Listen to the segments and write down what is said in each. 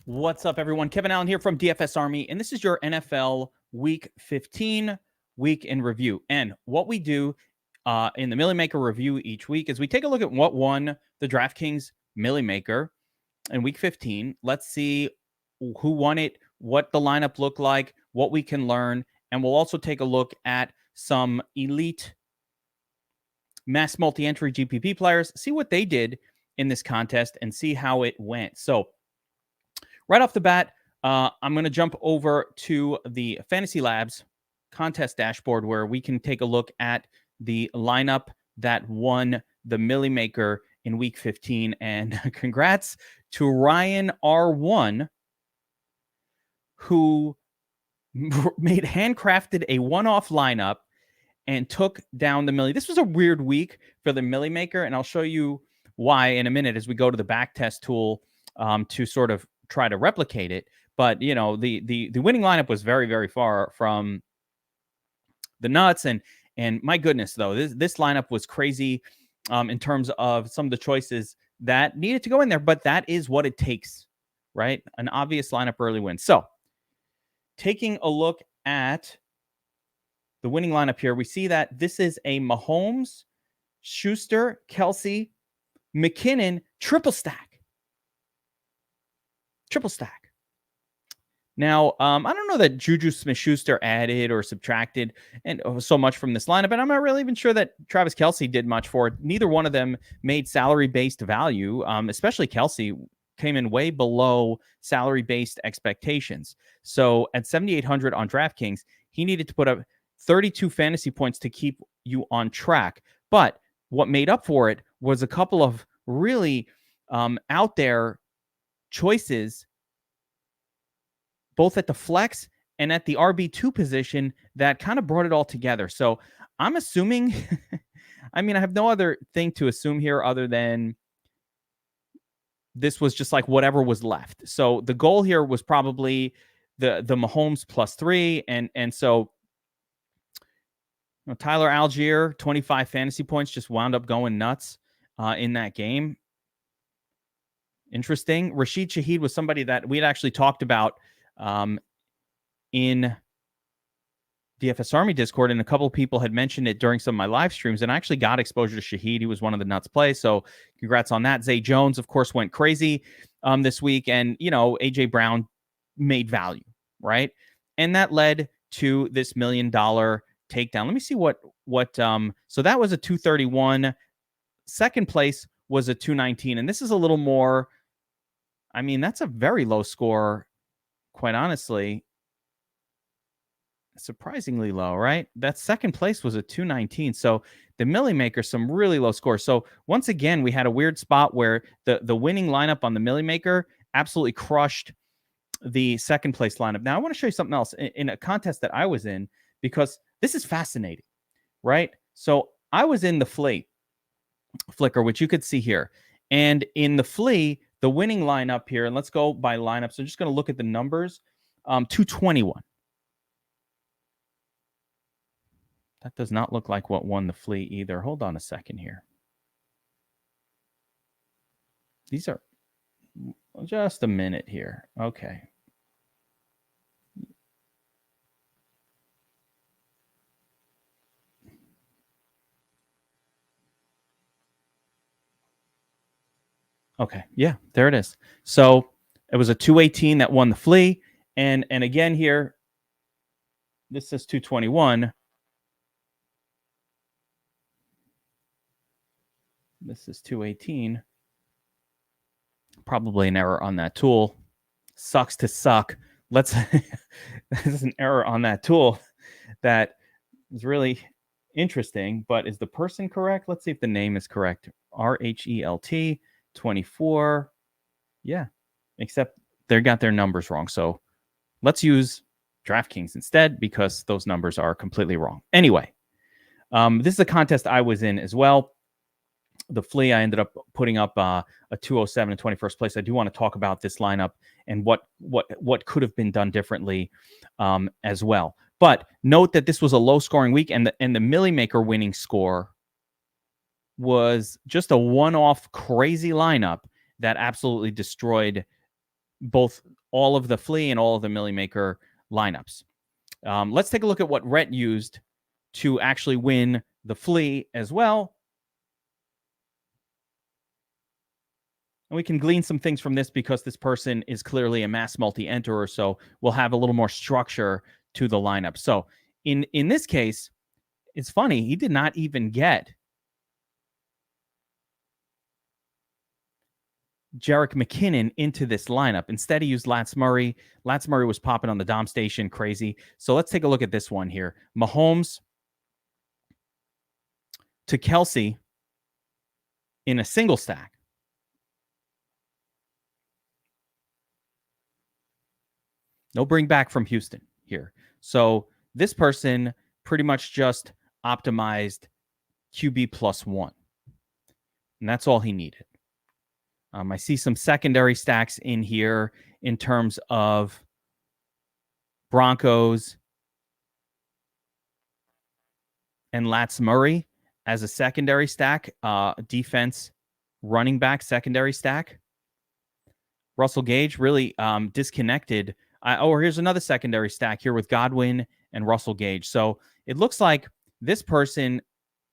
What's up, everyone? Kevin Allen here from DFS Army, and this is your NFL Week 15 week in review. And what we do in the Millie Maker review each week is we take a look at what won the DraftKings Millie Maker in Week 15. Let's see who won it, what the lineup looked like, what we can learn, and we'll also take a look at some elite mass multi-entry GPP players, see what they did in this contest, and see how it went. So right off the bat, I'm going to jump over to the Fantasy Labs contest dashboard where we can take a look at the lineup that won the Millie Maker in Week 15. And congrats to Ryan R1, who handcrafted a one-off lineup and took down the Millie. This was a weird week for the Millie Maker, and I'll show you why in a minute as we go to the backtest tool to sort of try to replicate it. But you know, the winning lineup was very, very far from the nuts, and my goodness, though, this lineup was crazy in terms of some of the choices that needed to go in there. But that is what it takes, right? An obvious lineup early win. So taking a look at the winning lineup here, we see that this is a Mahomes, Schuster, Kelsey, McKinnon triple stack. Triple stack. Now, I don't know that Juju Smith-Schuster added or subtracted and so much from this lineup, and I'm not really even sure that Travis Kelsey did much for it. Neither one of them made salary-based value, especially Kelsey came in way below salary-based expectations. So at 7,800 on DraftKings, he needed to put up 32 fantasy points to keep you on track. But what made up for it was a couple of really out there choices, both at the flex and at the RB2 position, that kind of brought it all together. So I'm assuming, I mean, I have no other thing to assume here other than this was just like whatever was left. So the goal here was probably the Mahomes +3. And so Tyler Algier, 25 fantasy points, just wound up going nuts in that game. Interesting. Rashid Shaheed was somebody that we had actually talked about in DFS Army Discord, and a couple of people had mentioned it during some of my live streams, and I actually got exposure to Shaheed. He was one of the nuts plays, so congrats on that. Zay Jones, of course, went crazy this week, and, you know, A.J. Brown made value, right? And that led to this $1 million takedown. Let me see what so that was a 231. Second place was a 219, and this is a little more, I mean, that's a very low score, quite honestly. Surprisingly low, right? That second place was a 219. So the Millie Maker, some really low scores. So once again, we had a weird spot where the winning lineup on the Millie Maker absolutely crushed the second place lineup. Now I want to show you something else in a contest that I was in, because this is fascinating, right? So I was in the Flickr, which you could see here. And in the Flea, the winning lineup here, and let's go by lineup. So I'm just going to look at the numbers. 221. That does not look like what won the Flea either. Hold on a second here. These are just a minute here. Okay. Okay, yeah, there it is. So it was a 218 that won the Flea. And again here, this says 221. This is 218. Probably an error on that tool. Sucks to suck. This is an error on that tool that is really interesting, but is the person correct? Let's see if the name is correct. RHELT 24. Yeah, except they got their numbers wrong. So let's use DraftKings instead, because those numbers are completely wrong. Anyway, this is a contest I was in as well. The Flea, I ended up putting up a 207 in 21st place. I do want to talk about this lineup and what could have been done differently as well. But note that this was a low-scoring week, and the Millie Maker winning score was just a one-off crazy lineup that absolutely destroyed both all of the flea and all of the Millie Maker lineups. Let's take a look at what Rhett used to actually win the flea as well. And we can glean some things from this because this person is clearly a mass multi-enterer, so we'll have a little more structure to the lineup. So in this case, it's funny, he did not even get Jerick McKinnon into this lineup. Instead, he used Lance Murray. Lance Murray was popping on the Dom station, crazy. So let's take a look at this one here. Mahomes to Kelsey in a single stack. No bring back from Houston here. So this person pretty much just optimized QB +1. And that's all he needed. I see some secondary stacks in here in terms of Broncos and Lance Murray as a secondary stack, defense running back secondary stack. Russell Gage really disconnected. Here's another secondary stack here with Godwin and Russell Gage. So it looks like this person,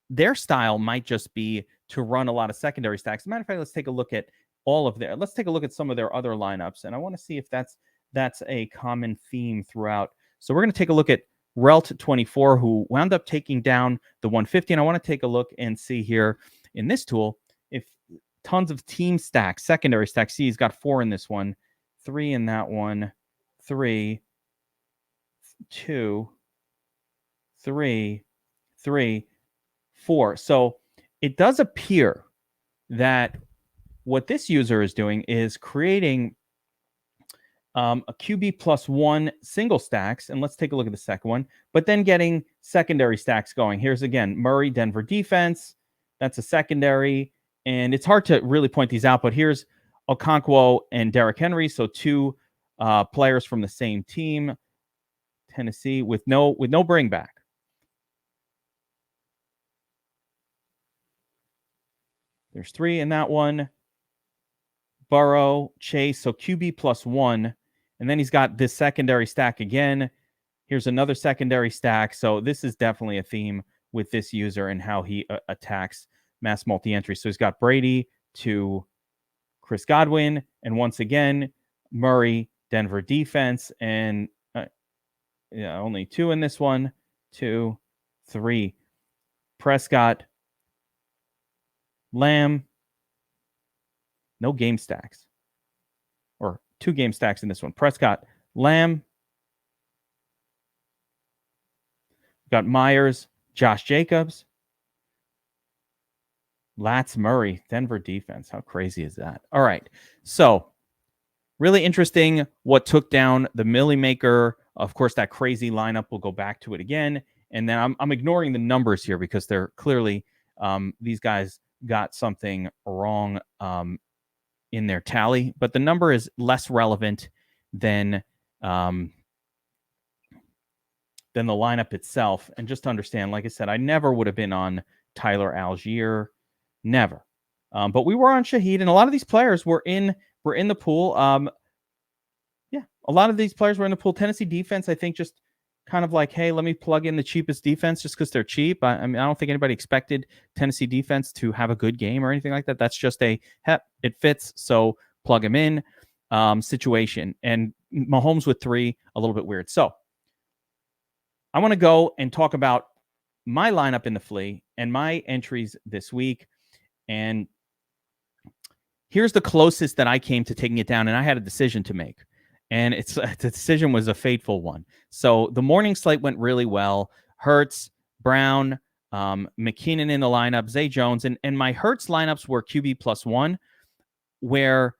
their style might just be to run a lot of secondary stacks. As a matter of fact, let's take a look at let's take a look at some of their other lineups. And I want to see if that's a common theme throughout. So we're going to take a look at Relt24, who wound up taking down the 150. And I want to take a look and see here in this tool if tons of team stacks, secondary stacks. See, he's got 4 in this one, 3 in that one, 3, 2, 3, 3, 4. So it does appear that what this user is doing is creating a QB +1 single stacks. And let's take a look at the second one, but then getting secondary stacks going. Here's again, Murray, Denver defense. That's a secondary. And it's hard to really point these out, but here's Okonkwo and Derrick Henry. So 2 players from the same team, Tennessee, with no bring back. There's 3 in that one. Burrow, Chase, so QB +1. And then he's got this secondary stack again. Here's another secondary stack. So this is definitely a theme with this user and how he attacks mass multi-entry. So he's got Brady to Chris Godwin. And once again, Murray, Denver defense. And only 2 in this one. 2, 3. Prescott, Lamb. No game stacks. Or 2 game stacks in this one. Prescott, Lamb. Got Myers, Josh Jacobs. Lance Murray, Denver defense. How crazy is that? All right. So really interesting what took down the Millie Maker. Of course, that crazy lineup. We'll go back to it again. And then I'm ignoring the numbers here because they're clearly these guys got something wrong in their tally, but the number is less relevant than the lineup itself. And just to understand, like I said, I never would have been on Tyler Algier, never. But we were on Shaheed, and a lot of these players were in the pool. A lot of these players were in the pool. Tennessee defense, I think, just kind of like, hey, let me plug in the cheapest defense just because they're cheap. I mean, I don't think anybody expected Tennessee defense to have a good game or anything like that. That's just it fits, so plug him in situation. And Mahomes with 3, a little bit weird. So I want to go and talk about my lineup in the flea and my entries this week. And here's the closest that I came to taking it down, and I had a decision to make. And the decision was a fateful one. So the morning slate went really well. Hurts, Brown, McKinnon in the lineup, Zay Jones. And my Hurts lineups were QB +1, where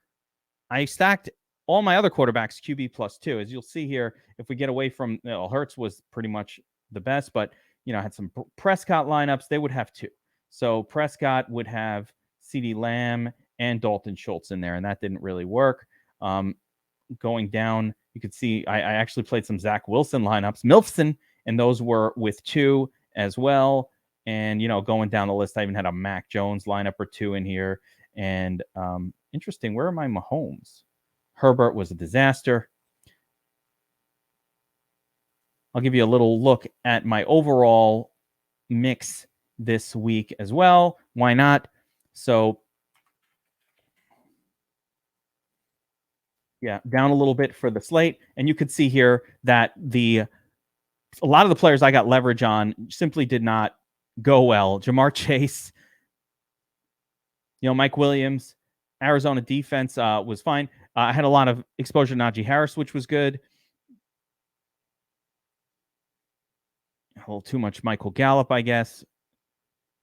I stacked all my other quarterbacks QB +2. As you'll see here, if we get away from, Hurts was pretty much the best, but, I had some Prescott lineups. They would have 2. So Prescott would have CeeDee Lamb and Dalton Schultz in there, and that didn't really work. Going down, you could see I actually played some Zach Wilson lineups, Milfson, and those were with 2 as well. And, going down the list, I even had a Mac Jones lineup or 2 in here. And interesting, where are my Mahomes? Herbert was a disaster. I'll give you a little look at my overall mix this week as well. Why not? So, yeah, down a little bit for the slate. And you could see here that a lot of the players I got leverage on simply did not go well. Jamar Chase, Mike Williams, Arizona defense was fine. I had a lot of exposure to Najee Harris, which was good. A little too much Michael Gallup, I guess.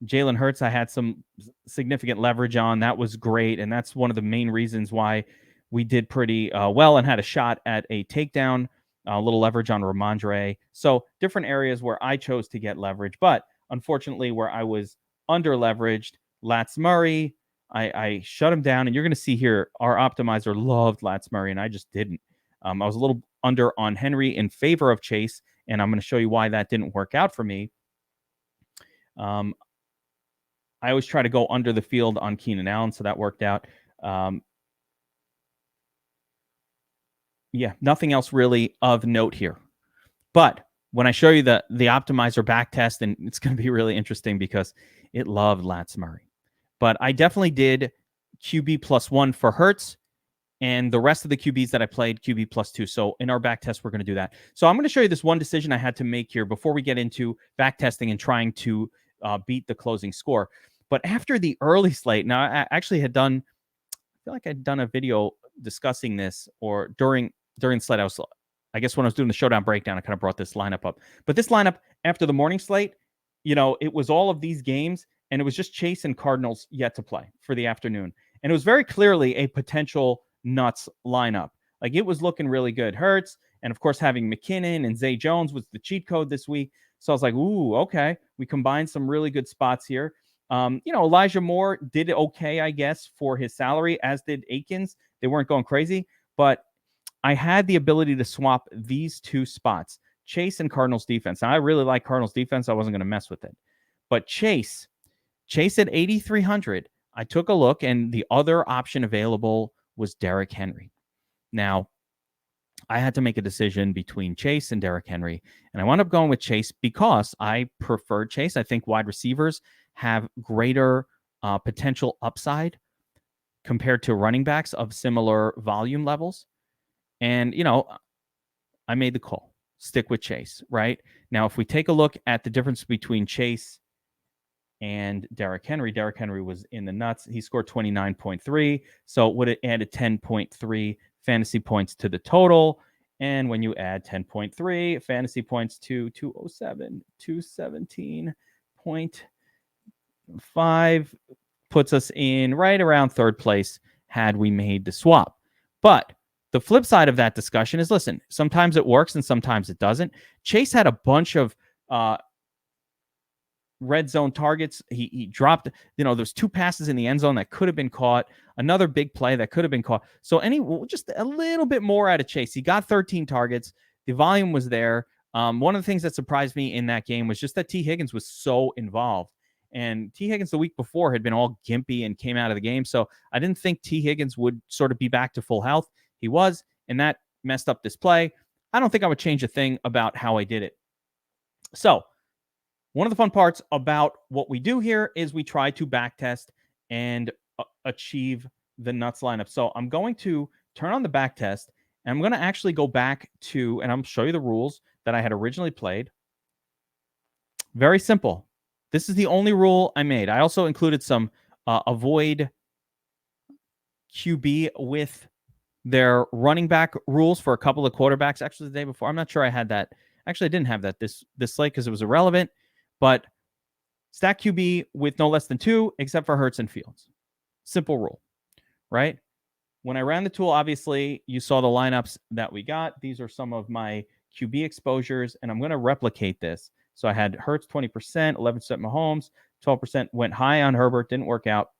Jalen Hurts, I had some significant leverage on. That was great. And that's one of the main reasons why we did pretty well and had a shot at a takedown, a little leverage on Ramondre. So different areas where I chose to get leverage. But unfortunately, where I was under leveraged, Lats Murray, I shut him down. And you're going to see here, our optimizer loved Lats Murray, and I just didn't. I was a little under on Henry in favor of Chase, and I'm going to show you why that didn't work out for me. I always try to go under the field on Keenan Allen, so that worked out. Yeah, nothing else really of note here. But when I show you the optimizer back test, and it's going to be really interesting because it loved Lats Murray. But I definitely did QB +1 for Hurts, and the rest of the QBs that I played, QB +2. So in our back test, we're going to do that. So I'm going to show you this one decision I had to make here before we get into back testing and trying to beat the closing score. But after the early slate, now I actually I feel like I'd done a video discussing this, or during the slate, I guess when I was doing the showdown breakdown, I kind of brought this lineup up. But this lineup after the morning slate, it was all of these games, and it was just Chase and Cardinals yet to play for the afternoon. And it was very clearly a potential nuts lineup. Like, it was looking really good. Hurts, and of course having McKinnon and Zay Jones was the cheat code this week. So I was like, ooh, okay. We combined some really good spots here. Elijah Moore did okay, I guess, for his salary, as did Akins. They weren't going crazy, but I had the ability to swap these two spots, Chase and Cardinals defense. Now, I really like Cardinals defense. I wasn't going to mess with it. But Chase at 8,300, I took a look, and the other option available was Derrick Henry. Now, I had to make a decision between Chase and Derrick Henry, and I wound up going with Chase because I preferred Chase. I think wide receivers have greater potential upside compared to running backs of similar volume levels. And, I made the call. Stick with Chase, right? Now, if we take a look at the difference between Chase and Derrick Henry was in the nuts. He scored 29.3, so it would have added 10.3 fantasy points to the total. And when you add 10.3 fantasy points to 217.5, puts us in right around third place had we made the swap. But the flip side of that discussion is, listen, sometimes it works and sometimes it doesn't. Chase had a bunch of red zone targets. He dropped, there's 2 passes in the end zone that could have been caught, another big play that could have been caught. So just a little bit more out of Chase. He got 13 targets. The volume was there. One of the things that surprised me in that game was just that T. Higgins was so involved. And T. Higgins the week before had been all gimpy and came out of the game. So I didn't think T. Higgins would sort of be back to full health. He was, and that messed up this play. I don't think I would change a thing about how I did it. So one of the fun parts about what we do here is we try to backtest and achieve the nuts lineup. So I'm going to turn on the backtest, and I'm going to actually go back to, and I'm going to show you the rules that I had originally played. Very simple. This is the only rule I made. I also included some avoid QB with their running back rules for a couple of quarterbacks. Actually, the day before, I'm not sure I had that. Actually, I didn't have that this slate because it was irrelevant. But stack QB with no less than 2, except for Hurts and Fields. Simple rule, right? When I ran the tool, obviously, you saw the lineups that we got. These are some of my QB exposures, and I'm going to replicate this. So I had Hurts 20%, 11% Mahomes, 12% went high on Herbert, didn't work out.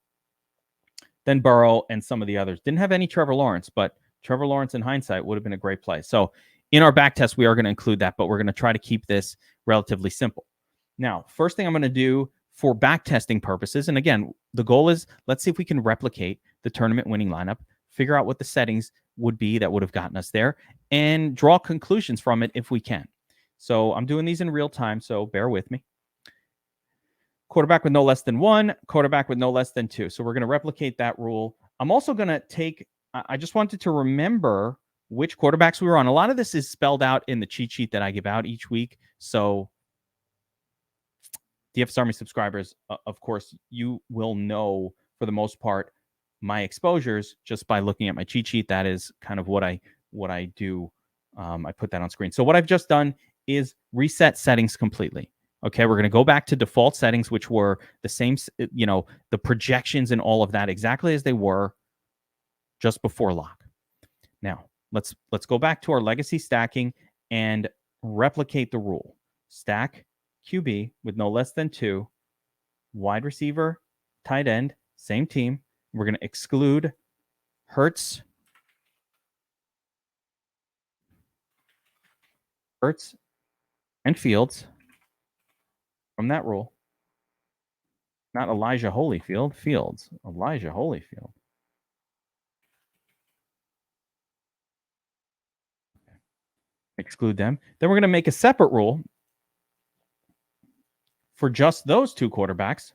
Then Burrow and some of the others. Didn't have any Trevor Lawrence, but Trevor Lawrence in hindsight would have been a great play. So in our back test, we are going to include that, but we're going to try to keep this relatively simple. Now, first thing I'm going to do for back testing purposes, and again, the goal is, let's see if we can replicate the tournament winning lineup figure out what the settings would be that would have gotten us there, and draw conclusions from it if we can. So I'm doing these in real time, so bear with me. Quarterback with no less than 1, quarterback with no less than 2. So we're going to replicate that rule. I'm also going to take, I just wanted to remember which quarterbacks we were on. A lot of this is spelled out in the cheat sheet that I give out each week. So DFS Army subscribers, of course, you will know for the most part my exposures just by looking at my cheat sheet. That is kind of what I do. I put that on screen. So what I've just done is reset settings completely. Okay, we're going to go back to default settings, which were the same, the projections and all of that exactly as they were just before lock. Now, let's go back to our legacy stacking and replicate the rule. Stack QB with no less than 2, wide receiver, tight end, same team. We're going to exclude Hurts and Fields from that rule. Not Elijah Holyfield, Fields. Elijah Holyfield. Exclude them. Then we're going to make a separate rule for just those 2 quarterbacks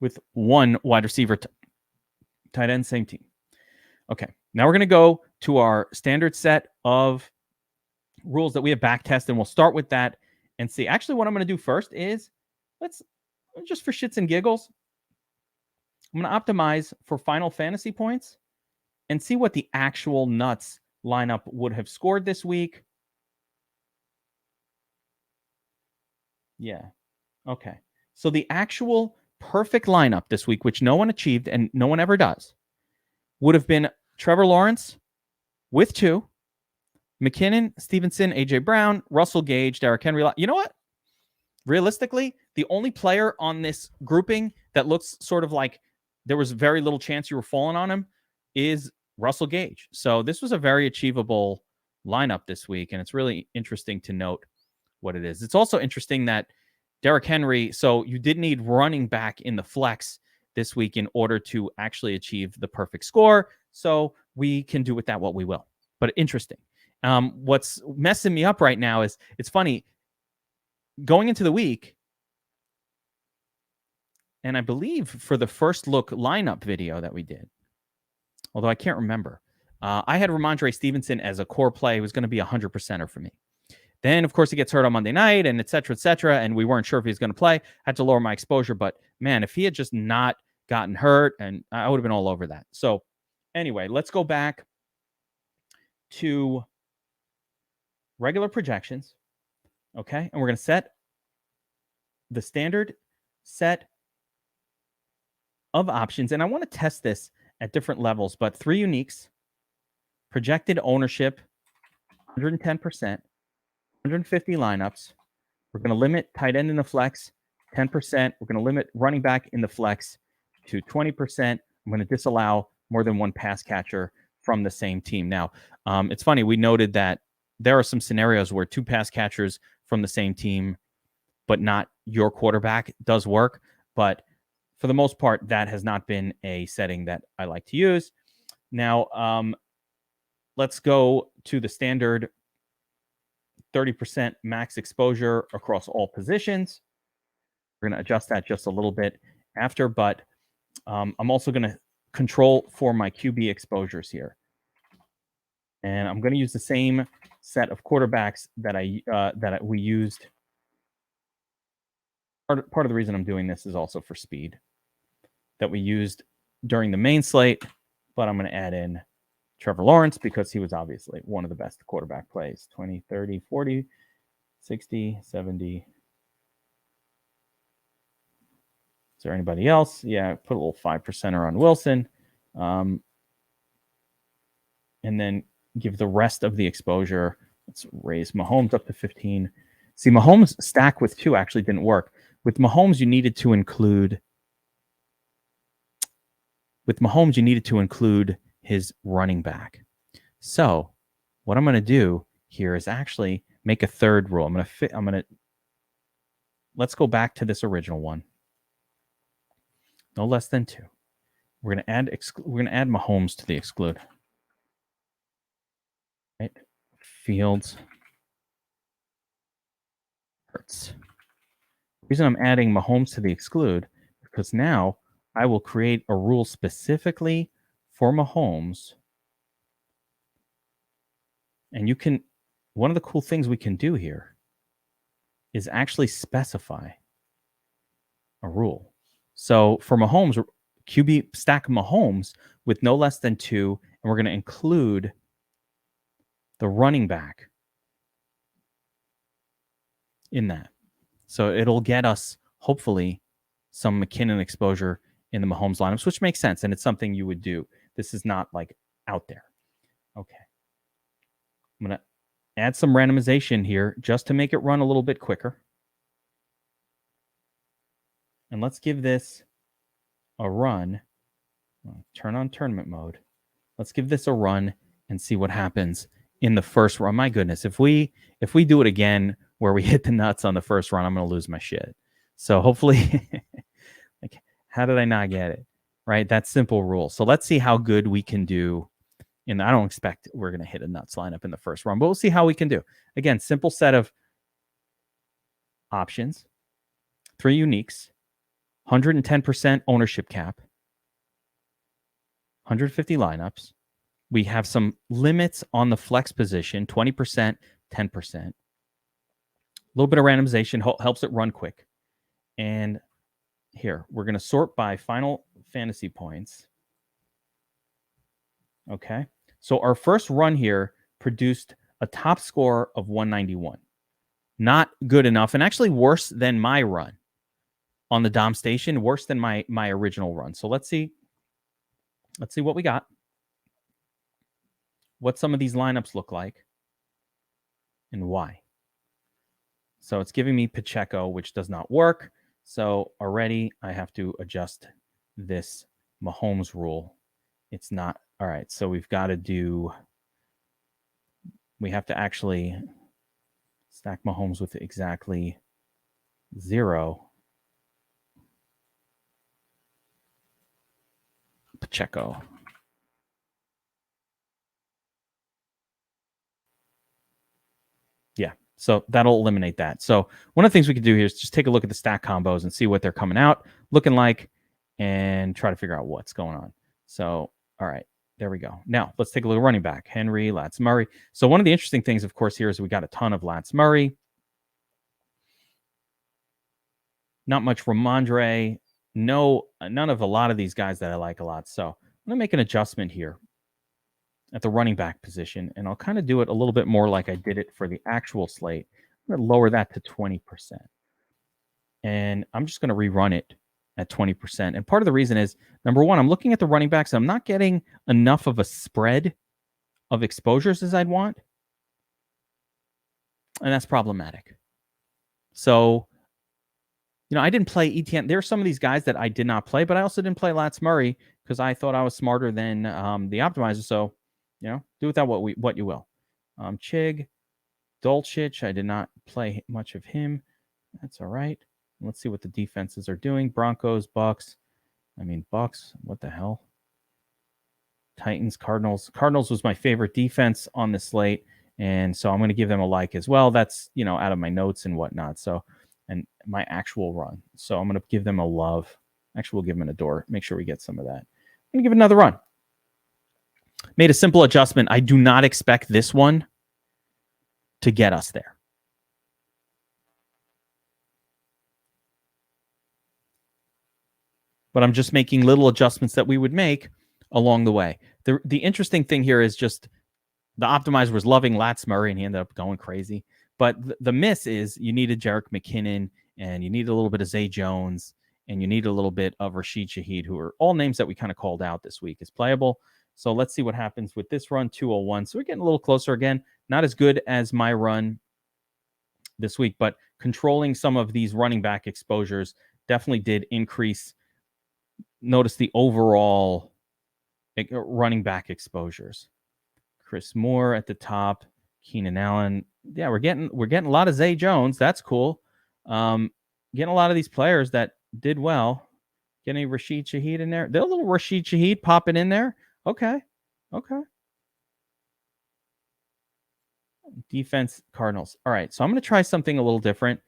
with 1 wide receiver, tight end, same team. Okay, now we're going to go to our standard set of rules that we have back tested, and we'll start with that and see. Actually, what I'm going to do first is, let's just for shits and giggles, I'm going to optimize for Final Fantasy points and see what the actual nuts lineup would have scored this week. Yeah. Okay. So the actual perfect lineup this week, which no one achieved and no one ever does, would have been Trevor Lawrence with 2, McKinnon, Stevenson, AJ Brown, Russell Gage, Derrick Henry. You know what? Realistically, the only player on this grouping that looks sort of like there was very little chance you were falling on him is Russell Gage. So this was a very achievable lineup this week, and it's really interesting to note what it is. It's also interesting that Derrick Henry, so you did need running back in the flex this week in order to actually achieve the perfect score. So we can do with that what we will. But interesting. What's messing me up right now is, it's funny, going into the week, and I believe for the first look lineup video that we did, although I can't remember, I had Ramondre Stevenson as a core play. He was going to be 100%er for me. Then, of course, he gets hurt on Monday night and et cetera, and we weren't sure if he was going to play. I had to lower my exposure, but man, if he had just not gotten hurt, and I would have been all over that. So anyway, let's go back to regular projections, okay? And we're going to set the standard set of options, and I want to test this at different levels, but 3 uniques, projected ownership, 110%, 150 lineups. We're going to limit tight end in the flex 10%. We're going to limit running back in the flex to 20%. I'm going to disallow more than 1 pass catcher from the same team. Now, it's funny, we noted that there are some scenarios where 2 pass catchers from the same team, but not your quarterback, does work. But for the most part, that has not been a setting that I like to use. Now, let's go to the standard 30% max exposure across all positions. We're going to adjust that just a little bit after, but I'm also going to control for my QB exposures here. And I'm going to use the same set of quarterbacks that we used. Part of the reason I'm doing this is also for speed, that we used during the main slate, but I'm going to add in Trevor Lawrence because he was obviously one of the best quarterback plays. 20, 30, 40, 60, 70. Is there anybody else? Yeah, put a little 5%er on Wilson. And then give the rest of the exposure. Let's raise Mahomes up to 15. See, Mahomes stack with 2 actually didn't work. With Mahomes, you needed to include his running back. So what I'm going to do here is actually make a third rule. Let's go back to this original one. No less than 2. We're gonna add Mahomes to the exclude. Right? Fields. Hurts. The reason I'm adding Mahomes to the exclude is because now I will create a rule specifically for Mahomes. And you can, one of the cool things we can do here is actually specify a rule. So for Mahomes, QB stack Mahomes with no less than 2, and we're going to include the running back in that. So it'll get us, hopefully, some McKinnon exposure in the Mahomes lineups, which makes sense, and it's something you would do. This is not like out there. Okay. I'm going to add some randomization here just to make it run a little bit quicker. And let's give this a run. Turn on tournament mode. Let's give this a run and see what happens in the first run. My goodness, if we do it again where we hit the nuts on the first run, I'm going to lose my shit. So hopefully, like, how did I not get it? Right? That's simple rule. So let's see how good we can do. And I don't expect we're going to hit a nuts lineup in the first run, but we'll see how we can do. Again, simple set of options, 3 uniques, 110% ownership cap, 150 lineups. We have some limits on the flex position, 20%, 10%. A little bit of randomization helps it run quick. And here, we're going to sort by final fantasy points. Okay. So our first run here produced a top score of 191. Not good enough, and actually worse than my run on the Dom station, worse than my original run. So let's see what we got. What some of these lineups look like and why. So it's giving me Pacheco, which does not work. So already I have to adjust this Mahomes rule. It's not. All right. So we have to actually stack Mahomes with exactly 0. Pacheco. Yeah. So that'll eliminate that. So one of the things we can do here is just take a look at the stack combos and see what they're coming out looking like and try to figure out what's going on. So, all right, there we go. Now let's take a look at running back. Henry, Lance Murray. So one of the interesting things, of course, here is we got a ton of Lance Murray. Not much Ramondre. None of a lot of these guys that I like a lot. So I'm going to make an adjustment here at the running back position, and I'll kind of do it a little bit more like I did it for the actual slate. I'm going to lower that to 20%. And I'm just going to rerun it at 20%. And part of the reason is, number one, I'm looking at the running backs. I'm not getting enough of a spread of exposures as I'd want. And that's problematic. So, I didn't play ETN. There are some of these guys that I did not play, but I also didn't play Lance Murray because I thought I was smarter than the optimizer. So, do with that what you will. Chig, Dolchich, I did not play much of him. That's all right. Let's see what the defenses are doing. Broncos, Bucks. Bucks, what the hell? Titans, Cardinals. Cardinals was my favorite defense on the slate, and so I'm going to give them a like as well. That's, out of my notes and whatnot. So, and my actual run. So I'm going to give them a love. Actually, we'll give them an adore. Make sure we get some of that. I'm going to give it another run. Made a simple adjustment. I do not expect this one to get us there. But I'm just making little adjustments that we would make along the way. The interesting thing here is just the optimizer was loving Lance Murray, and he ended up going crazy. But the miss is you needed Jerick McKinnon, and you need a little bit of Zay Jones, and you need a little bit of Rashid Shaheed, who are all names that we kind of called out this week as playable. So let's see what happens with this run, 201. So we're getting a little closer again. Not as good as my run this week, but controlling some of these running back exposures definitely did increase. Notice the overall running back exposures. Chris Moore at the top, Keenan Allen. Yeah, we're getting a lot of Zay Jones. That's cool. Getting a lot of these players that did well. Get any Rashid Shaheed in there? There's a little Rashid Shaheed popping in there. Okay. Defense Cardinals. All right. So I'm going to try something a little different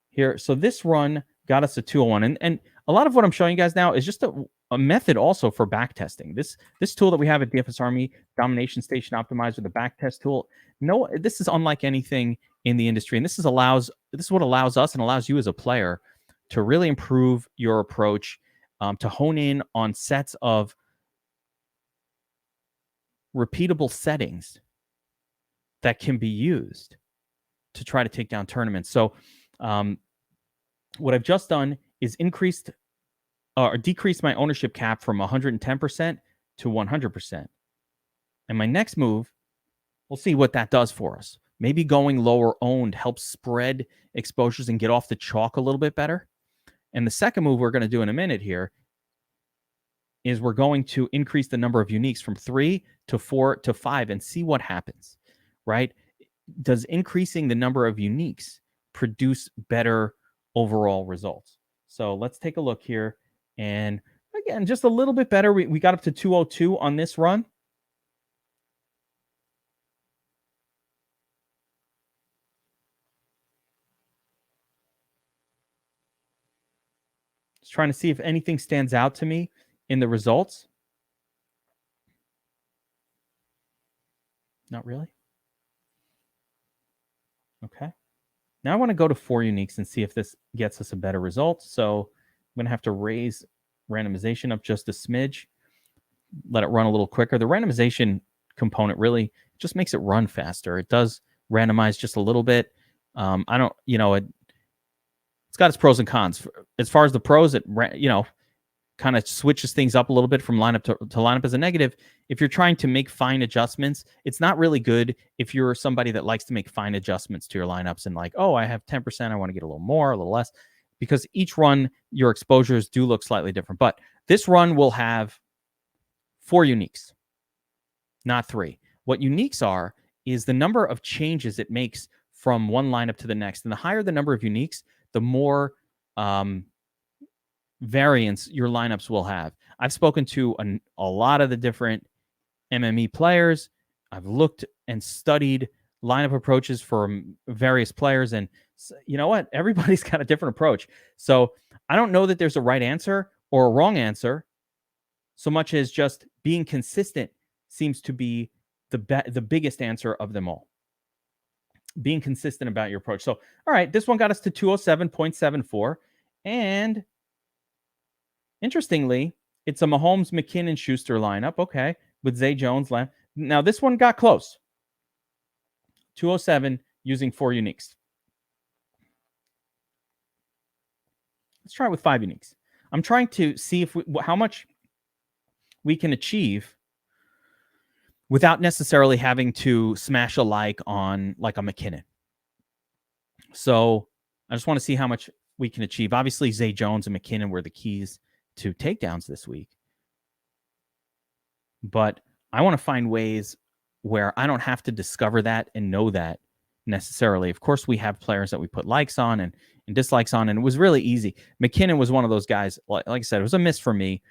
here. So this run got us a 201. And a lot of what I'm showing you guys now is just a method also for back testing. This tool that we have at DFS Army, Domination Station Optimizer, the back test tool. No, this is unlike anything in the industry. And this is what allows us and allows you as a player to really improve your approach, to hone in on sets of repeatable settings that can be used to try to take down tournaments. So what I've just done is decreased my ownership cap from 110% to 100%. And my next move, we'll see what that does for us. Maybe going lower owned helps spread exposures and get off the chalk a little bit better. And the second move we're going to do in a minute here is we're going to increase the number of uniques from 3 to 4 to 5 and see what happens, right? Does increasing the number of uniques produce better overall results? So let's take a look here. And again, just a little bit better. We got up to 202 on this run. Just trying to see if anything stands out to me in the results. Not really. Okay. Now I want to go to 4 uniques and see if this gets us a better result. So I'm going to have to raise randomization up just a smidge, let it run a little quicker. The randomization component really just makes it run faster. It does randomize just a little bit. I don't, it's got its pros and cons. As far as the pros, it, kind of switches things up a little bit from lineup to lineup. As a negative, if you're trying to make fine adjustments, it's not really good if you're somebody that likes to make fine adjustments to your lineups and like, oh, I have 10%, I want to get a little more, a little less, because each run, your exposures do look slightly different. But this run will have 4 uniques, not 3. What uniques are is the number of changes it makes from one lineup to the next. And the higher the number of uniques, the more variance your lineups will have. I've spoken to a lot of the different MME players. I've looked and studied lineup approaches for various players, and you know what? Everybody's got a different approach. So I don't know that there's a right answer or a wrong answer, so much as just being consistent seems to be the biggest answer of them all. Being consistent about your approach. So, all right, this one got us to 207.74, and interestingly, it's a Mahomes, McKinnon, Schuster lineup. Okay, with Zay Jones. Now, this one got close. 207 using 4 uniques. Let's try it with 5 uniques. I'm trying to see how much we can achieve without necessarily having to smash a on like a McKinnon. So I just want to see how much we can achieve. Obviously, Zay Jones and McKinnon were the keys to takedowns this week. But I want to find ways where I don't have to discover that and know that necessarily. Of course, we have players that we put likes on and dislikes on, and it was really easy. McKinnon was one of those guys, like I said, it was a miss for me.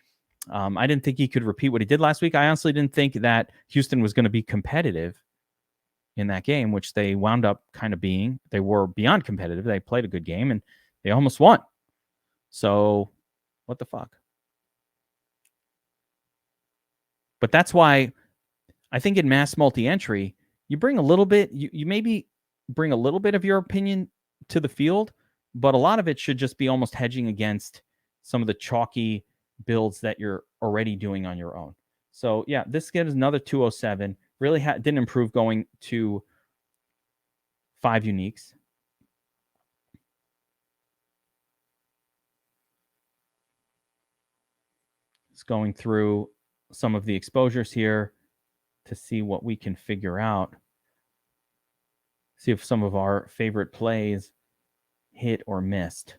I didn't think he could repeat what he did last week. I honestly didn't think that Houston was going to be competitive in that game, which they wound up kind of being. They were beyond competitive. They played a good game, and they almost won. So what the fuck? But that's why I think in mass multi-entry, you bring a little bit, you maybe bring a little bit of your opinion to the field, but a lot of it should just be almost hedging against some of the chalky builds that you're already doing on your own. So yeah, this gives another 207. Really didn't improve going to 5 uniques. It's going through some of the exposures here to see what we can figure out. See if some of our favorite plays hit or missed.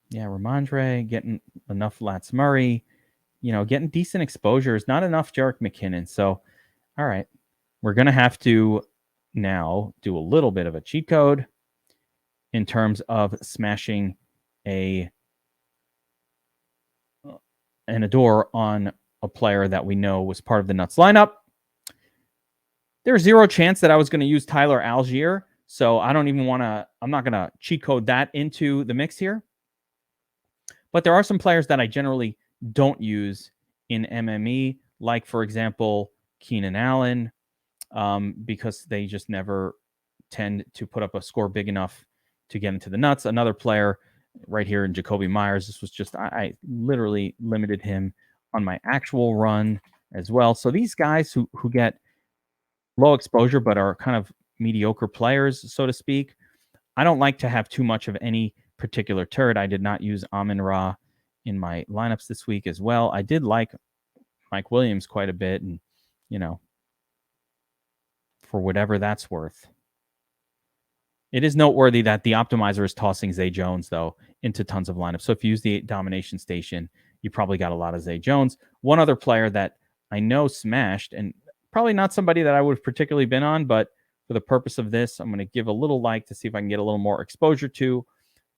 Yeah, Ramondre getting enough Lats Murray, getting decent exposures, not enough Jerick McKinnon. So, all right, we're going to have to now do a little bit of a cheat code in terms of smashing an adore on a player that we know was part of the Nuts lineup. There's zero chance that I was going to use Tyler Algier, so I don't even want to. I'm not going to cheat code that into the mix here. But there are some players that I generally don't use in MME, like, for example, Keenan Allen, because they just never tend to put up a score big enough to get into the nuts. Another player right here in Jacoby Myers, this was just, I literally limited him on my actual run as well. So these guys who get low exposure but are kind of mediocre players, so to speak, I don't like to have too much of any particular turd. I did not use Amon-Ra in my lineups this week as well. I did like Mike Williams quite a bit, and, for whatever that's worth. It is noteworthy that the optimizer is tossing Zay Jones, though, into tons of lineups. So if you use the domination station, you probably got a lot of Zay Jones. One other player that I know smashed, and probably not somebody that I would have particularly been on, but for the purpose of this, I'm going to give a little like to see if I can get a little more exposure to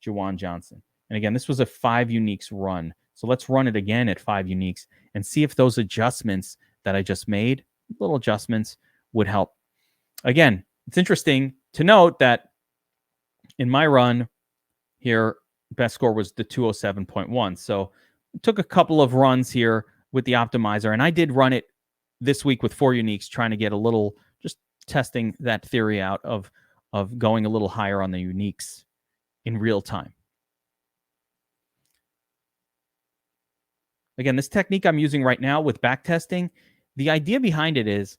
Juwan Johnson. And again, this was a 5 uniques run. So let's run it again at 5 uniques and see if those adjustments that I just made, little adjustments, would help. Again, it's interesting to note that in my run here, best score was the 207.1. So it took a couple of runs here with the optimizer, and I did run it this week with 4 uniques, trying to get a little, just testing that theory out of going a little higher on the uniques in real time. Again, this technique I'm using right now with back testing, the idea behind it is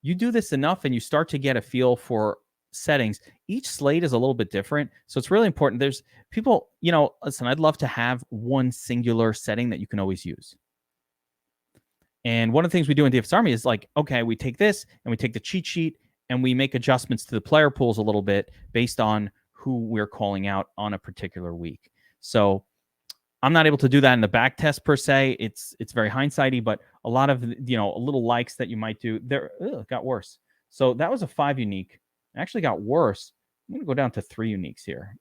you do this enough and you start to get a feel for settings. Each slate is a little bit different. So it's really important. There's people, listen, I'd love to have one singular setting that you can always use. And one of the things we do in DFS Army is like, okay, we take this and we take the cheat sheet and we make adjustments to the player pools a little bit based on who we're calling out on a particular week. So I'm not able to do that in the back test per se. It's very hindsighty, but a lot of, little likes that you might do there got worse. So that was a 5 unique. It actually got worse. I'm going to go down to 3 uniques here.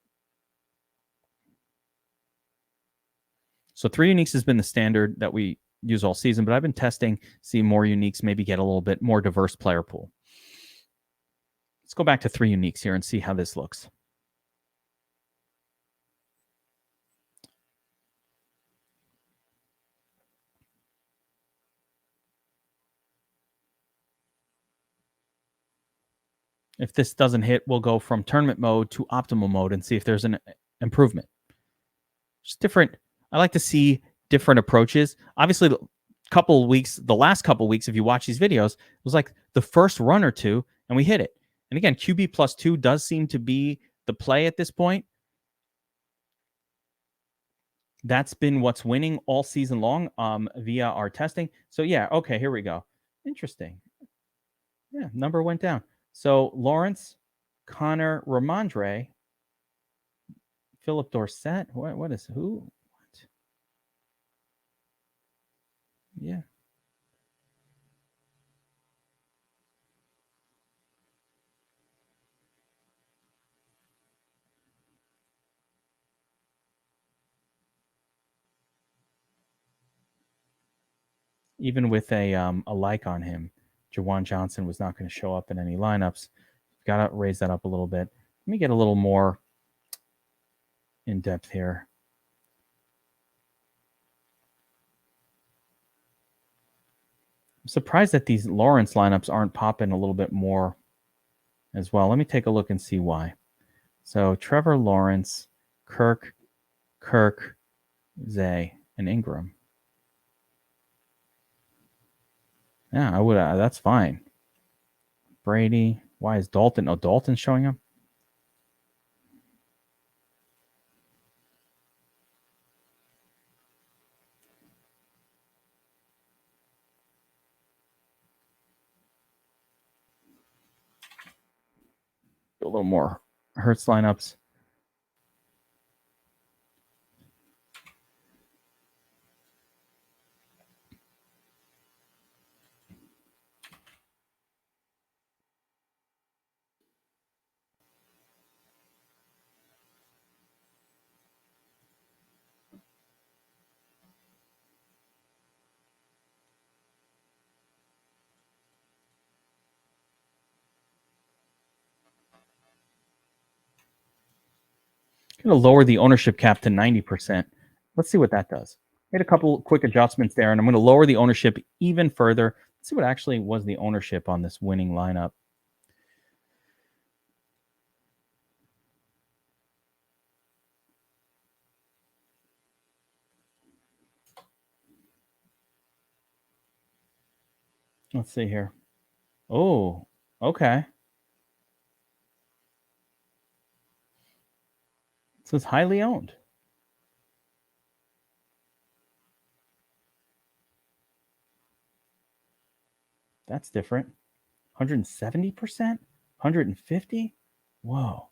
So 3 uniques has been the standard that we use all season, but I've been testing, see more uniques, maybe get a little bit more diverse player pool. Let's go back to 3 uniques here and see how this looks. If this doesn't hit, we'll go from tournament mode to optimal mode and see if there's an improvement. Just different. I like to see different approaches. Obviously, the last couple weeks, if you watch these videos, it was like the first run or two, and we hit it. And again, QB +2 does seem to be the play at this point. That's been what's winning all season long via our testing. So yeah, okay, here we go. Interesting. Yeah, number went down. So Lawrence, Connor, Ramondre, Philip Dorsett. What is who? What? Yeah. Even with a like on him, Juwan Johnson was not going to show up in any lineups. Got to raise that up a little bit. Let me get a little more in depth here. I'm surprised that these Lawrence lineups aren't popping a little bit more as well. Let me take a look and see why. So Trevor Lawrence, Kirk, Zay, and Ingram. Yeah, I would. That's fine. Brady. Why is Dalton? Oh, Dalton's showing up. A little more Hurts lineups. Going to lower the ownership cap to 90%. Let's see what that does. Made a couple quick adjustments there, and I'm going to lower the ownership even further. Let's see what actually was the ownership on this winning lineup. Let's see here. Oh, okay. It says highly owned. That's different. 170%? 150? Whoa. All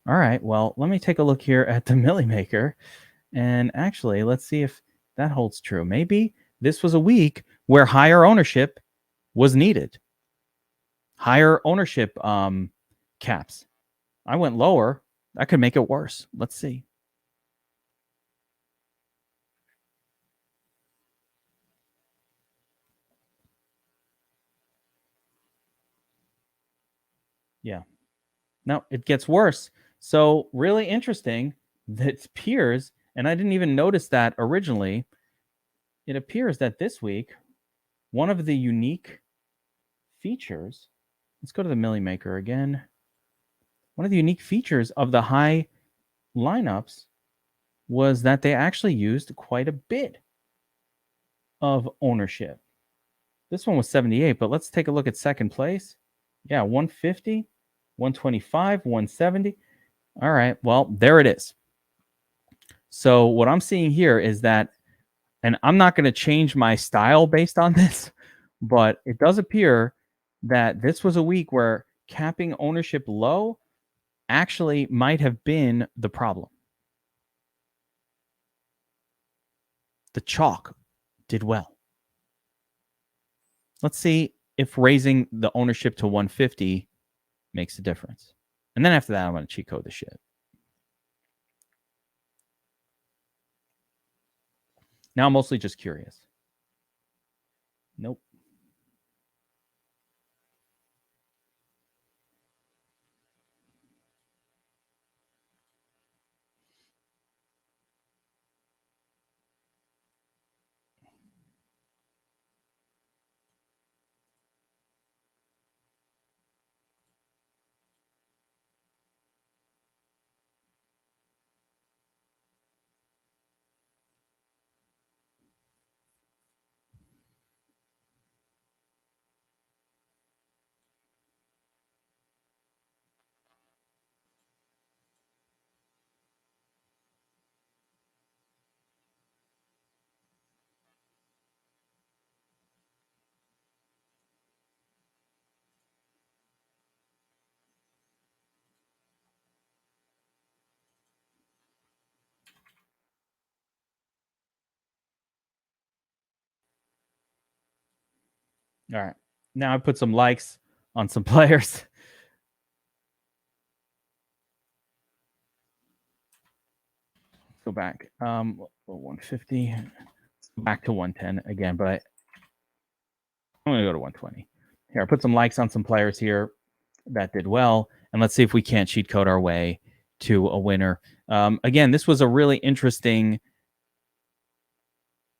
right. Well, let me take a look here at the Millie Maker. And actually, let's see if that holds true. Maybe this was a week where higher ownership was needed. Higher ownership caps. I went lower. That could make it worse. Let's see. Yeah. No, it gets worse. So really interesting that it appears, and I didn't even notice that originally, it appears that this week, one of the unique features, let's go to the Millie Maker again. One of the unique features of the high lineups was that they actually used quite a bit of ownership. This one was 78, but let's take a look at second place. Yeah, 150, 125, 170. All right, well, there it is. So what I'm seeing here is that, and I'm not going to change my style based on this, but it does appear that this was a week where capping ownership low actually might have been the problem. The chalk did well. Let's see if raising the ownership to 150 makes a difference. And then after that, I'm going to cheat code the shit. Now I'm mostly just curious. Nope. All right. Now I put some likes on some players. Go back. 150. Back to 110 again, but I'm going to go to 120. Here, I put some likes on some players here that did well, and let's see if we can't cheat code our way to a winner. Again, this was a really interesting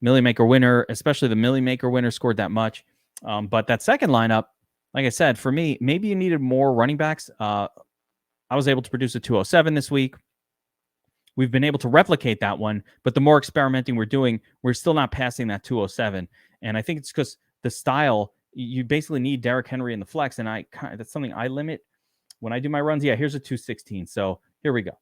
Millie Maker winner, especially the Millie Maker winner scored that much. But that second lineup, like I said, for me, maybe you needed more running backs. I was able to produce a 207 this week. We've been able to replicate that one, but the more experimenting we're doing, we're still not passing that 207. And I think it's because the style, you basically need Derrick Henry in the flex, and that's something I limit when I do my runs. Yeah, here's a 216. So here we go.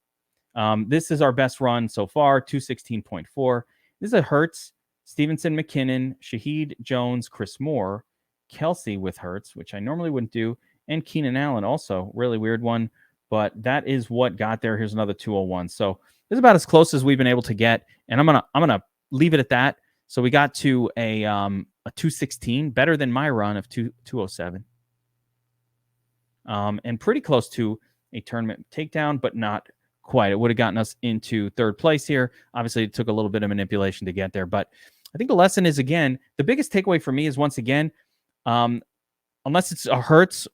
This is our best run so far, 216.4. This is a Hurts, Stevenson, McKinnon, Shaheed Jones, Chris Moore, Kelsey with Hurts, which I normally wouldn't do, and Keenan Allen also. Really weird one, but that is what got there. Here's another 201. So this is about as close as we've been able to get, and I'm gonna leave it at that. So we got to a 216, better than my run of 207, and pretty close to a tournament takedown, but not quite. It would have gotten us into third place here. Obviously, it took a little bit of manipulation to get there, but I think the lesson is, again, the biggest takeaway for me is, once again, unless it's a Hurts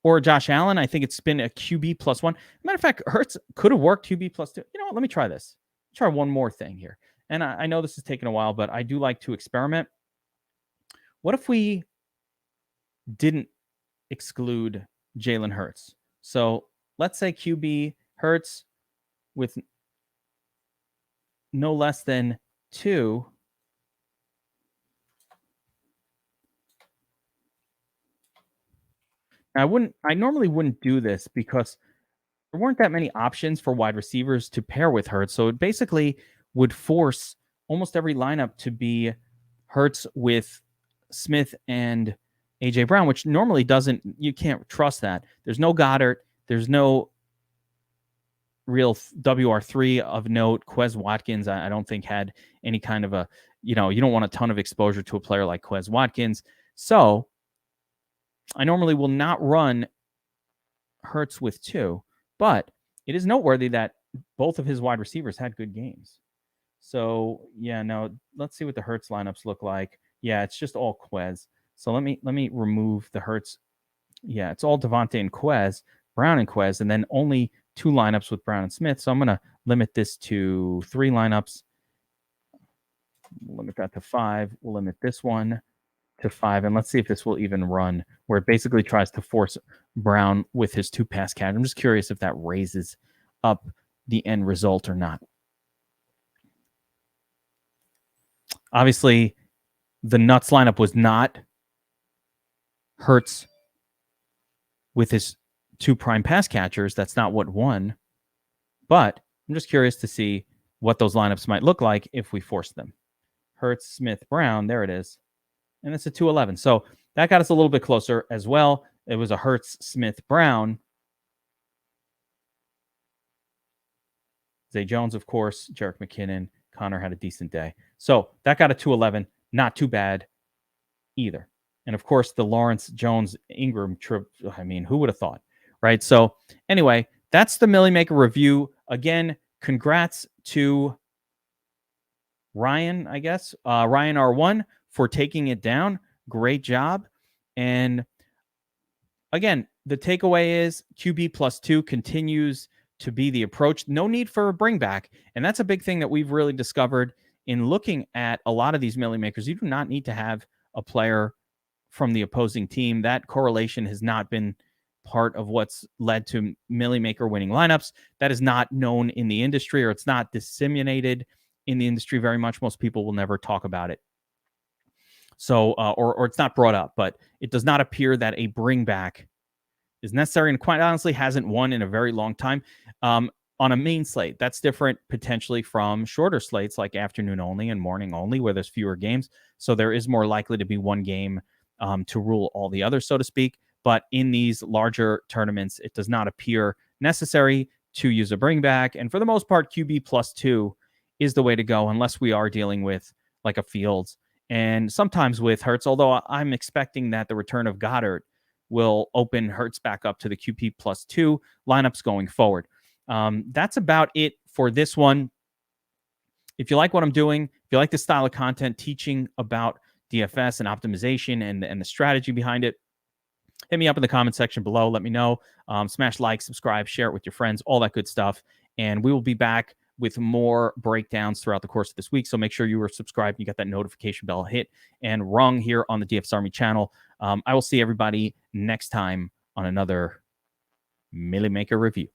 or Josh Allen. I think it's been a QB +1. Matter of fact, Hurts could have worked QB +2. You know what? Let me try this. Try one more thing here. And I know this is taking a while, but I do like to experiment. What if we didn't exclude Jalen Hurts? So let's say QB Hurts with no less than 2. I normally wouldn't do this because there weren't that many options for wide receivers to pair with Hurts. So it basically would force almost every lineup to be Hurts with Smith and AJ Brown, which normally doesn't, you can't trust that. There's no Goddard. There's no real WR3 of note. Quez Watkins, I don't think had any kind of a, you don't want a ton of exposure to a player like Quez Watkins. So I normally will not run Hurts with 2, but it is noteworthy that both of his wide receivers had good games. So yeah, no, let's see what the Hurts lineups look like. Yeah, it's just all Quez. So let me remove the Hurts. Yeah, it's all Devontae and Quez, Brown and Quez, and then only 2 lineups with Brown and Smith. So I'm going to limit this to 3 lineups. We'll limit that to 5. We'll limit this one to 5. And let's see if this will even run, where it basically tries to force Brown with his 2 pass catch. I'm just curious if that raises up the end result or not. Obviously, the nuts lineup was not Hurts with his 2 prime pass catchers. That's not what won. But I'm just curious to see what those lineups might look like if we force them. Hurts, Smith, Brown. There it is. And it's a 211. So that got us a little bit closer as well. It was a Hurts, Smith, Brown. Zay Jones, of course. Jerick McKinnon. Connor had a decent day. So that got a 211. Not too bad either. And of course, the Lawrence, Jones, Ingram trip. I mean, who would have thought, right? So anyway, that's the Millie Maker review. Again, congrats to Ryan, I guess, Ryan R1 for taking it down. Great job. And again, the takeaway is QB +2 continues to be the approach. No need for a bring back. And that's a big thing that we've really discovered in looking at a lot of these Millie Makers. You do not need to have a player from the opposing team. That correlation has not been part of what's led to Millie Maker winning lineups. That is not known in the industry, or it's not disseminated in the industry very much. Most people will never talk about it. So, or it's not brought up, but it does not appear that a bring back is necessary, and quite honestly hasn't won in a very long time. On a main slate, that's different potentially from shorter slates like afternoon only and morning only, where there's fewer games. So there is more likely to be one game to rule all the others, so to speak. But in these larger tournaments, it does not appear necessary to use a bring back. And for the most part, QB +2 is the way to go, unless we are dealing with like a Fields. And sometimes with Hurts, although I'm expecting that the return of Goddard will open Hurts back up to the QB +2 lineups going forward. That's about it for this one. If you like what I'm doing, if you like this style of content, teaching about DFS and optimization and the strategy behind it, hit me up in the comment section below. Let me know. Smash like, subscribe, share it with your friends, all that good stuff. And we will be back with more breakdowns throughout the course of this week. So make sure you are subscribed. You got that notification bell hit and rung here on the DFS Army channel. I will see everybody next time on another Millie Maker review.